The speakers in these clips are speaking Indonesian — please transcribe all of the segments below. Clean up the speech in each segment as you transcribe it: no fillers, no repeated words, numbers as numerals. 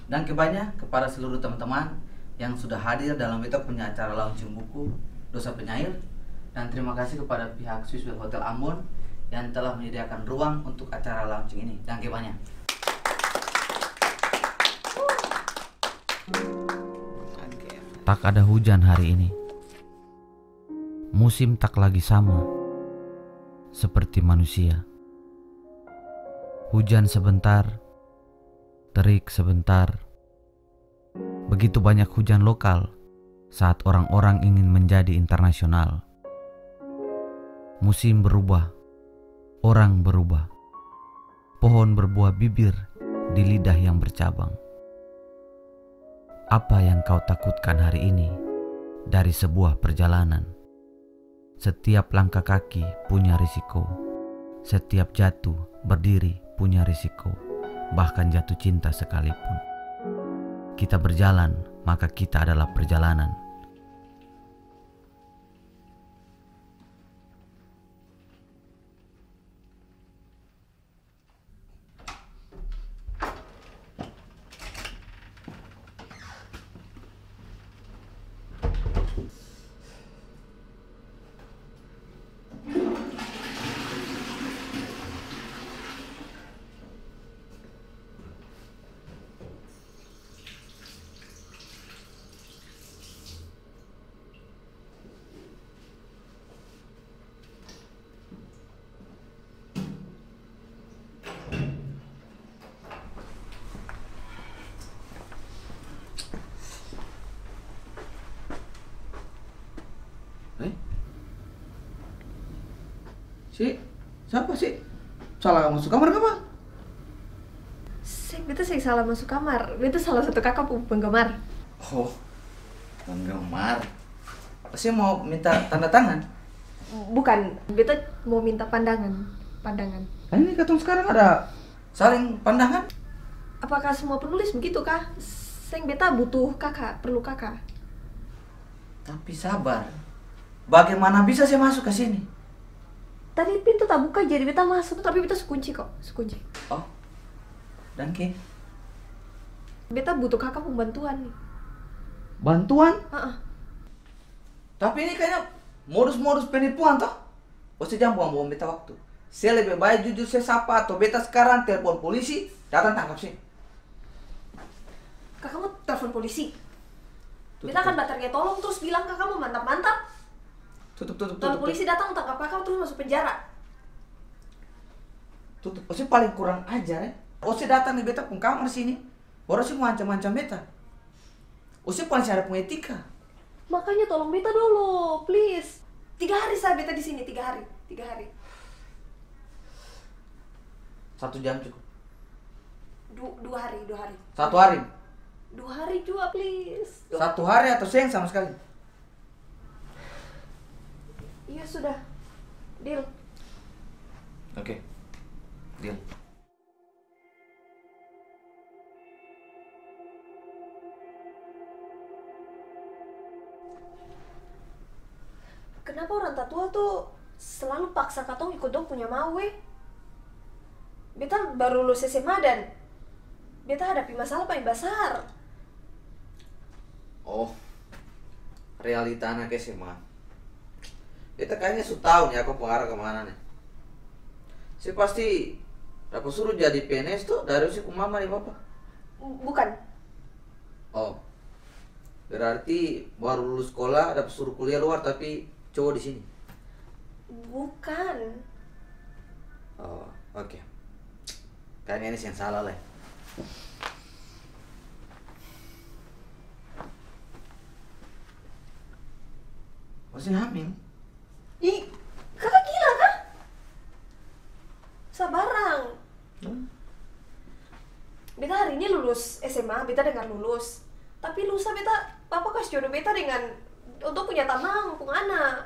Dan kebanyakan kepada seluruh teman-teman yang sudah hadir dalam kita punya acara launching buku Dosa Penyair. Dan terima kasih kepada pihak Swisswell Hotel Ambon yang telah menyediakan ruang untuk acara launching ini. Dan kebanyakan. Tak ada hujan hari ini. Musim tak lagi sama seperti manusia. Hujan sebentar, terik sebentar. Begitu banyak hujan lokal saat orang-orang ingin menjadi internasional. Musim berubah, orang berubah. Pohon berbuah bibir di lidah yang bercabang. Apa yang kau takutkan hari ini dari sebuah perjalanan? Setiap langkah kaki punya risiko. Setiap jatuh berdiri punya risiko. Bahkan jatuh cinta sekalipun. Kita berjalan, maka kita adalah perjalanan. Si, siapa sih? Salah masuk kamar apa? Beta sih salah masuk kamar. Beta salah satu kakak penggemar. Oh, penggemar. Saya mau minta tanda tangan. Bukan, beta mau minta pandangan. Kan ini katong sekarang ada saling pandangan. Apakah semua penulis begitu kah? Beta butuh kakak, perlu kakak. Tapi sabar. Bagaimana bisa saya masuk ke sini? Tadi pintu tak buka jadi beta masuk, tapi beta sekunci kok, sekunci. Oh, dan ke? Beta butuh kakak pembantuan nih. Bantuan? Tapi ini kayaknya modus-modus penipuan toh? Saya jangan buang-buang beta waktu. Saya lebih baik jujur saya sapa atau beta sekarang telepon polisi, datang tangkap sih. Kakak mau telepon polisi? Beta akan baterainya tolong terus bilang kakak mau mantap-mantap. Tutup. Kalau polisi datang tangkap kakak terus masuk penjara. Tutup. Saya paling kurang ajar ya. Saya datang di beta pun kamar sini. Baru saya mau ancam-ancam beta. Saya paling ada punya etika. Makanya tolong beta dulu, please. 3 hari saya beta di sini, 3 hari. 3 hari. 1 jam cukup. 2 hari, 2 hari. 1 hari. 2 hari juga, please. 1 hari atau sayang sama sekali? Iya sudah, deal. Oke, deal. Kenapa orang tatua tuh selalu paksa katong ikut dong punya mau Beta baru lulus SMA dan beta hadapi masalah paling besar. Oh, realita anak SMA. Beta kayaknya sudah tahu nih aku pengarah kemana nih. Saya pasti aku suruh jadi PNS tuh dari si mama nih bapak. Bukan. Oh, berarti baru lulus sekolah dapat suruh kuliah luar tapi cowok di sini. Bukan. Oh, oke. Kayaknya ini yang salah lah. Masih hamil? Ih, kakak gila kah? Sabarang. Beta hari ini lulus SMA, beta dengar lulus. Tapi lusa beta, papa kasih jodoh beta dengan untuk punya tanah, mumpung anak.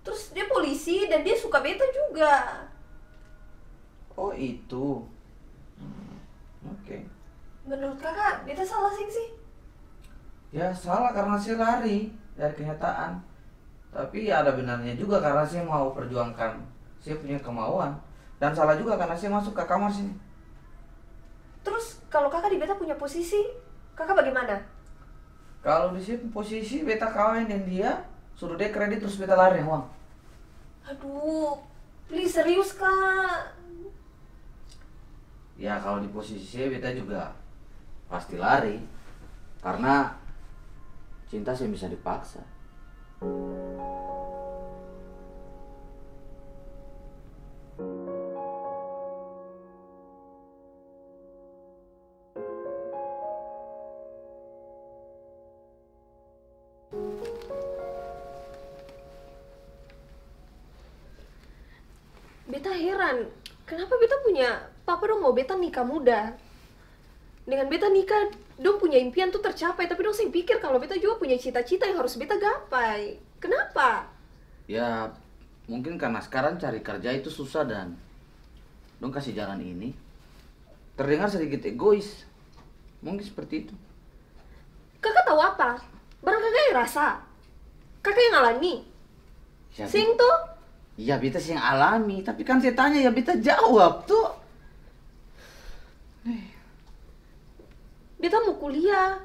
Terus dia polisi dan dia suka beta juga. Oh itu. Oke. Menurut kakak, beta salah sih? Ya salah karena saya lari dari kenyataan. Tapi ada benarnya juga karena saya mau perjuangkan saya punya kemauan. Dan salah juga karena saya masuk ke kamar sini. Terus kalau kakak di beta punya posisi, kakak bagaimana? Kalau di sini posisi beta kawin dan dia, suruh dia kredit terus beta lari uang. Aduh, please serius kak. Ya kalau di posisi saya beta juga pasti lari. Karena cinta saya bisa dipaksa. Beta heran, kenapa beta punya papa dong mau beta nikah muda. Dengan beta nikah, dong punya impian tuh tercapai, tapi dong sih pikir kalau beta juga punya cita-cita yang harus beta gapai. Kenapa? Ya mungkin karena sekarang cari kerja itu susah dan dong kasih jalan ini. Terdengar sedikit egois. Mungkin seperti itu. Kakak tahu apa? Barang kakak yang rasa. Kakak yang alami. Ya, Sing tuh, iya beta sih yang alami, tapi kan saya tanya ya beta jawab tuh. beta mau kuliah.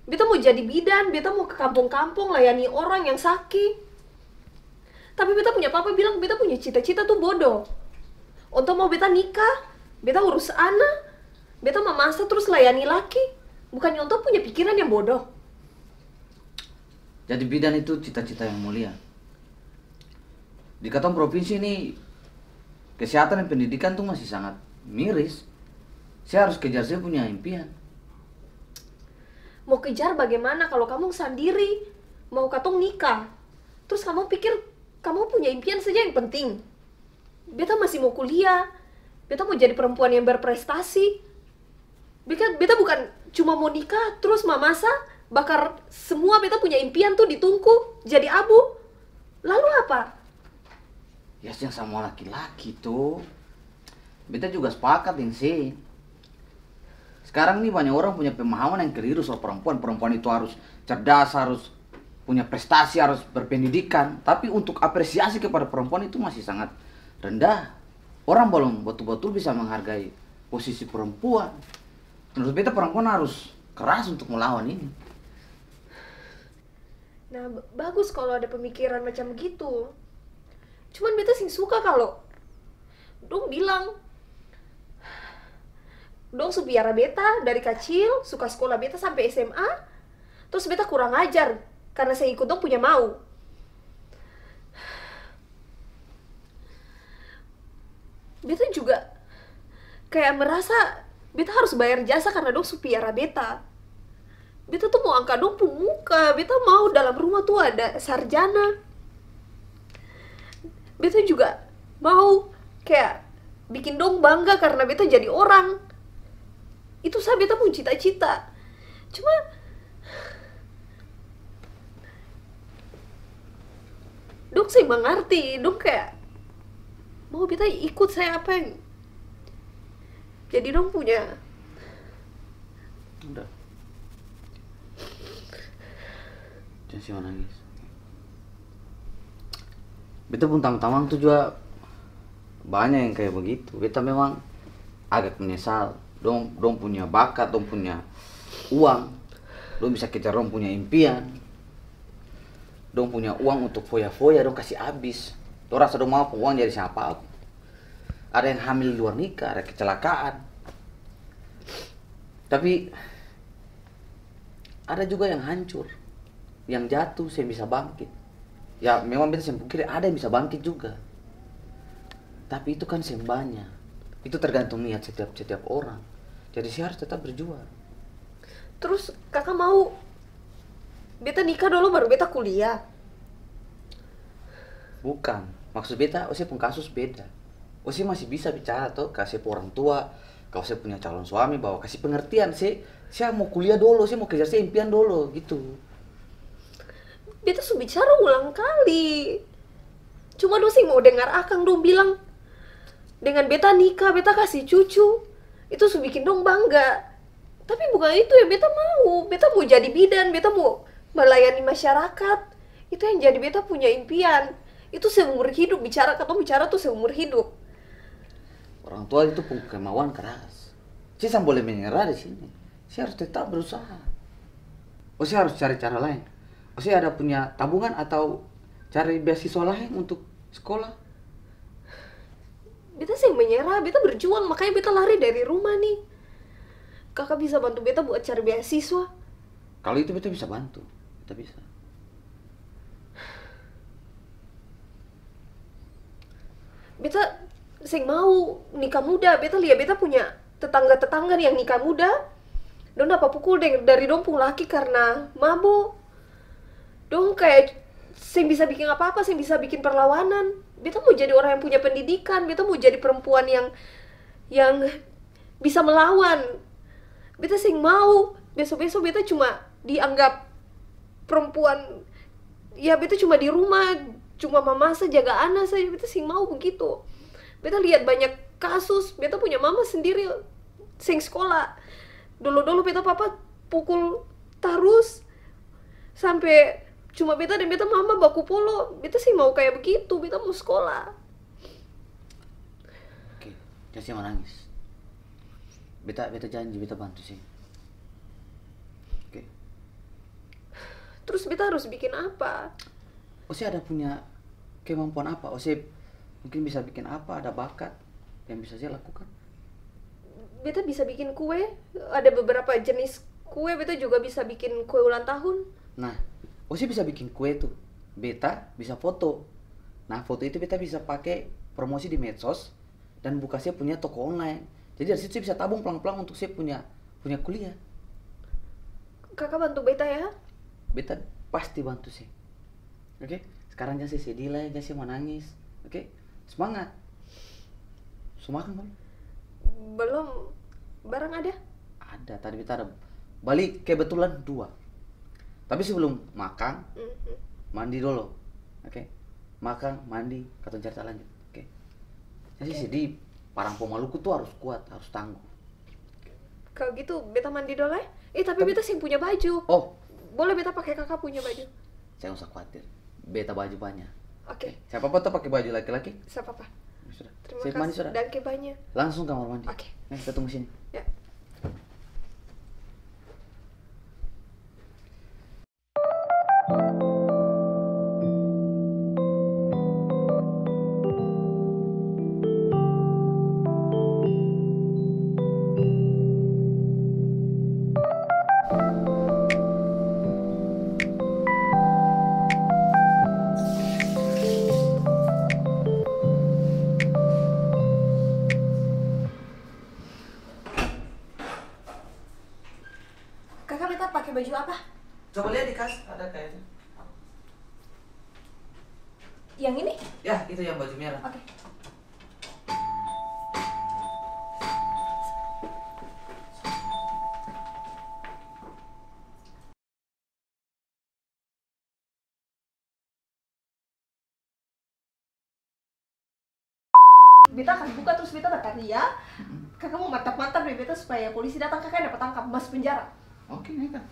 Beta mau jadi bidan, beta mau ke kampung-kampung layani orang yang sakit. Tapi beta punya papa bilang beta punya cita-cita tuh bodoh. Untuk mau beta nikah, beta urus anak, beta memasak terus layani laki. Bukannya untuk punya pikiran yang bodoh. Jadi bidan itu cita-cita yang mulia. Di Katong provinsi ini kesehatan dan pendidikan tuh masih sangat miris. Saya harus kejar saya punya impian. Mau kejar bagaimana kalau kamu sendiri mau katong nikah? Terus kamu pikir kamu punya impian saja yang penting. Beta masih mau kuliah. Beta mau jadi perempuan yang berprestasi. Beta bukan cuma mau nikah terus mamasa bakar semua beta punya impian tuh ditungku jadi abu. Lalu apa? Ya yang sama laki-laki tuh. Beta juga sepakat yang sih. Sekarang nih banyak orang punya pemahaman yang keliru soal perempuan. Perempuan itu harus cerdas, harus punya prestasi, harus berpendidikan. Tapi untuk apresiasi kepada perempuan itu masih sangat rendah. Orang belum betul-betul bisa menghargai posisi perempuan. Menurut beta perempuan harus keras untuk melawan ini. Nah, bagus kalau ada pemikiran macam gitu. Cuman beta sih suka kalau dong bilang dong su biara beta dari kecil, suka sekolah beta sampai SMA. Terus beta kurang ajar karena saya ikut dong punya mau. Beta juga kayak merasa beta harus bayar jasa karena dong su piara beta. Beta tuh mau angkat dong muka, beta mau dalam rumah tuh ada sarjana. Beta juga mau kayak bikin dong bangga karena beta jadi orang. Itu saya beta punya cita-cita. Cuma dong saya mengerti, dong kayak mau beta ikut saya apa yang jadi dong punya. Udah. Jangan sih nangis. Beta pun tamang-tamang tuh juga banyak yang kayak begitu. Beta memang agak menyesal. Dong punya bakat, dong punya uang, dong bisa kejar dong punya impian, dong punya uang untuk foya-foya, dong kasih habis. Dong rasa dong mau uang jadi siapa? Ada yang hamil di luar nikah, ada kecelakaan. Tapi ada juga yang hancur, yang jatuh saya bisa bangkit. Ya memang beta saya pikir ada yang bisa bangkit juga. Tapi itu kan sembahnya. Itu tergantung niat setiap orang. Jadi saya harus tetap berjuang. Terus kakak mau beta nikah dulu baru beta kuliah? Bukan. Maksud beta, saya pun kasus beda. Saya masih bisa bicara tuh, kasih orang tua, kalau saya punya calon suami, bahwa kasih pengertian. Saya mau kuliah dulu, saya mau kejar saya impian dulu, gitu. Beta sudah bicara ulang kali. Cuma dosi mau dengar akang dong bilang dengan beta nikah, beta kasih cucu. Itu sudah bikin dong bangga. Tapi bukan itu yang beta mau. Beta mau jadi bidan, beta mau melayani masyarakat. Itu yang jadi beta punya impian. Itu seumur hidup bicara tuh seumur hidup. Orang tua itu punya kemauan keras. Saya boleh menyerah di sini. Saya harus tetap berusaha. Oh, saya harus cari cara lain. Oh, saya ada punya tabungan atau cari beasiswa lain untuk sekolah. Beta sih menyerah, beta berjuang, makanya beta lari dari rumah nih. Kakak bisa bantu beta buat cari beasiswa. Kalau itu beta bisa bantu. Beta bisa. Beta sing mau nikah muda, beta lihat beta punya tetangga-tetangga nih yang nikah muda. Dong apa pukul dari dong pun laki karena mabuk. Dong kayak sing bisa bikin apa-apa, sing bisa bikin perlawanan. Beta mau jadi orang yang punya pendidikan, beta mau jadi perempuan yang bisa melawan. Beta sing mau besok-besok beta cuma dianggap perempuan, ya beta cuma di rumah, cuma mama saja, jaga anak saja. Beta sing mau begitu. Beta lihat banyak kasus, beta punya mama sendiri sing sekolah. Dulu-dulu beta papa pukul terus sampai cuma beta dan beta mama baku polo. Beta sih mau kayak begitu, beta mau sekolah. Oke, jangan menangis. Beta janji beta bantu sih. Oke. Terus beta harus bikin apa? Oh, saya ada punya kemampuan apa? Oh, saya mungkin bisa bikin apa? Ada bakat yang bisa saya lakukan. Beta bisa bikin kue, ada beberapa jenis kue. Beta juga bisa bikin kue ulang tahun. Nah, oh, saya bisa bikin kue tuh. Beta bisa foto. Nah, foto itu beta bisa pakai promosi di medsos dan buka saya punya toko online. Jadi dari situ saya bisa tabung pelan-pelan untuk saya punya kuliah. Kakak bantu beta ya. Beta pasti bantu sih. Oke? Sekarang jangan saya sedih lah, jangan saya menangis. Oke? Semangat. Semangat kan? Belum. Barang ada? Ada, tadi beta ada balik kebetulan 2. Tapi sebelum makan, mandi dulu. Oke? Makan, mandi, kata cerita lanjut. Oke? Jadi sedih, parang Maluku tuh harus kuat, harus tangguh. Kalau gitu beta mandi dulu ya. Tapi beta sih punya baju. Oh, Boleh beta pakai kakak punya baju? saya nggak usah khawatir. Beta baju banyak. Oke. Siapa tuh pakai baju laki-laki? Siapa apa? Sudah. Terima Siap mandi kasih. sudah. Dan banyak. Langsung kamar mandi. Oke. Kita tunggu sini. Ya. Kakak beta pakai baju apa? Coba lihat di kas, ada kayaknya. Yang ini? Ya, itu yang baju merah. Oke. Beta akan buka terus beta berkarya. Kakak mau mantap-mantap deh beta supaya polisi datang, kakak dapat tangkap masuk penjara. Oke, nih kan.